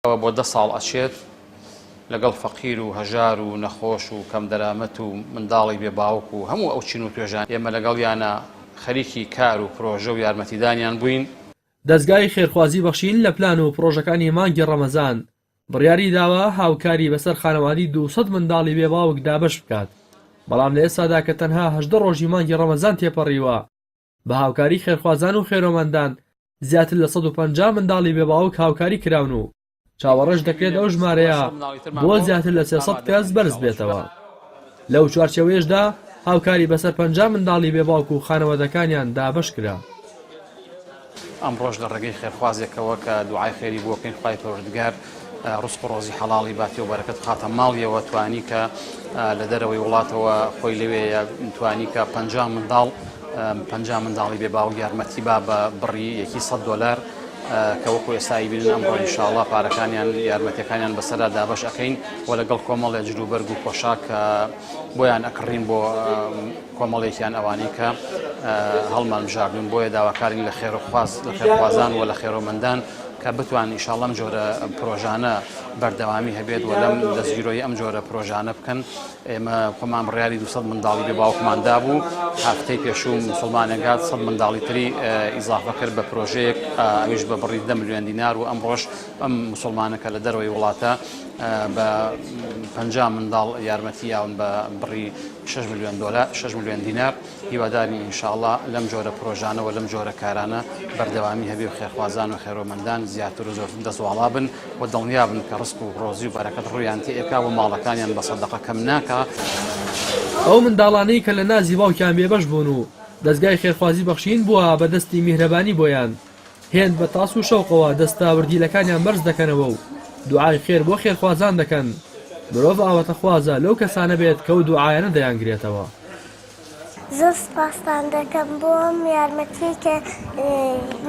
بۆ 10 ساڵ ئەچێت لەگەڵ فەقیر و هەژار و نەخۆش و کەم دەرامەت و منداڵی بێباوک و هەموو ئەو چین و توێژان ئێمە لەگەڵیانە خەریکی کار و پرۆژە و یارمەتیدانیان بووین. دەستگای خێرخوازی بەخشین لە پلان و پرۆژەکانی مانگی ڕەمەزان بڕیاری داوە هاوکاری بەسەر خانەوادی 200 منداڵی بێباوک دابەش بکات، بەڵام لە ئێستادا کە تەنها 18 ڕۆژی مانگی ڕەمەزان تێپەڕیوە بە هاوکاری خێرخوازان و خێرۆمەندان زیاتر لە 150 منداڵی بێباوک هاوکاری کراون و چاوەڕێژ دەکرێت ئەو ژمارەیە بۆ زیاتر لە 300 کەس بەرز بێتەوە. لەو چوارچێوەیەشدا هاوکاری بەسەر 50 منداڵی بێباوک و خانەوادەکانیان دابەش کرا. ئەم ڕۆژ لە ڕێگەی خێرخوازێکەوە کە دوعای خێری بۆ بکەین خوای پەروەردگار ڕزق و ڕۆزی حەڵاڵی باتی و بەرەکەت خاتە ماڵیەوە، توانی کە لە دەرەوەی وڵاتەوە خۆی لەوەیە توانی کە 50 منداڵی بێباوک یارمەتی با بە بڕی یەکی $100 کە وەکو ئێستایی بینن ئەمڕۆ ئینشاءڵڵا پارەکانیان یارمەتیەکانیان بەسەردا دابەش ئەکەین و لەگەڵ کۆمەڵێ جلوبەرگ و پۆشاک بۆیان ئەکڕین بۆ کۆمەڵێکیان ئەوانەی کە هەڵمان بژاردون. بۆیە داواکارین لە خێرخوازان و لە خێرۆمەندان کە بتوان ئینشاءڵڵا ئەم جۆرە پرۆژانە بەردەوامی هەبێت و لەم دەستگیرۆی ئەم جۆرە پرۆژانە بکەن. ئێمە خۆمان بڕیاری 200 منداڵی بێباوکماندا بوو، هەفتەی پێشوو مسلمانێکات 100 منداڵی تری ئیزافە کرد بە پرۆژەیەک، ئەویش بە بڕی 10 ملیۆن دینار و ئەم ڕۆژ ئەم مسلمانەکە لە دەرەوەی وڵاتە بە 50 منداڵ یارمەتی یاون بە بڕی 6 ملیۆن دینار. هیواداری ئینشاءڵڵا لەم جۆرە پرۆژانەوە لەم جۆرە کارانە بەردەوامی هەبێ و خێرخوازان و خێرۆمەندان زیاتر و زۆرتر دەستوڵا بن و دڵنیا بن کە ڕزق و ڕۆزی و بەرەکەت ڕوویان تێئێکا و ماڵەکانیان بە سەدەقە کەم ناکا. ئەو منداڵانەی کە لە نازی باوکیان بێبەش بوون و دەستگای خێرخوازی بەخشین بووە بە دەستی میهرەبانی بۆیان هێند بە تاس و شەوقەوە دەستاوردیلەکانیان بەرز دەکەنەوە و دوعای خێر بۆ خێرخوازان دەکەن. مرۆڤ ئاواتەخوازە لەو کەسانە بێت کە و دوعایانە دەیانگرێتەوە. زۆر سپاسان دەکەم بۆم یارمەتی کە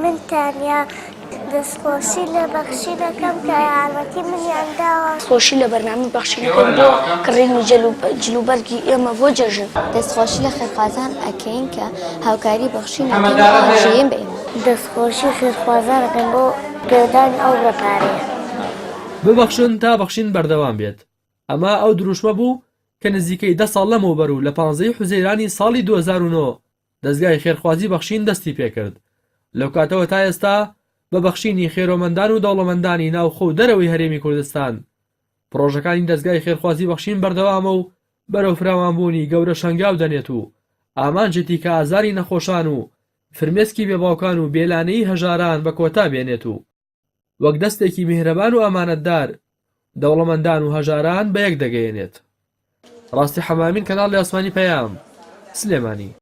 من تانیا دەستخۆشی لە بەخشی دەکەم کە یارمەتی منیان داوە. دەستخۆشی لە بەرنامە بەخشینەکەم بۆ کڕینی جلوبەرگی ئێمە بۆ جەژن. دەستخۆشی لە خێرخوازان ئەکەین کە هاوکاری بەخشینەکەین بە ئێمە. دەستخۆشی خێرخوازان دەکەم بۆ گەدانی ئەو ڕێپارەیە. ببەخشن تا بەخشین بەردەوام بێت. ئەمە ئەو دروشمە بوو کە نزیکەی 10 ساڵ لەمەوبەر و لە 15 حوزەیرانی ساڵی 2009 دەستگای خێرخوازی بەخشین دەستی پێکرد. لەو کاتەوە تا ئێستا بە بەخشینی خێرۆمەندان و دەوڵەمەندانی ناوخۆ و دەرەوەی هەرێمی کوردستان پرۆژەکانی دەستگای خێرخوازی بەخشین بەردەوامە و بەرەو فراوانبوونی گەورە شەنگاو دەنێت و ئامانجێتی کە ئازاری نەخۆشان و فرمێسکی بێباوکان و بێلانەی هەژاران بە کۆتا بێنێت و وەک دەستێکی میهرەبان و ئامانەتدار دەوڵەمەندان و هەژاران بە یەک دەگەیەنێت. ڕاستی حەمامین کەناڵی ئاسمانی پەیام سلێمانی.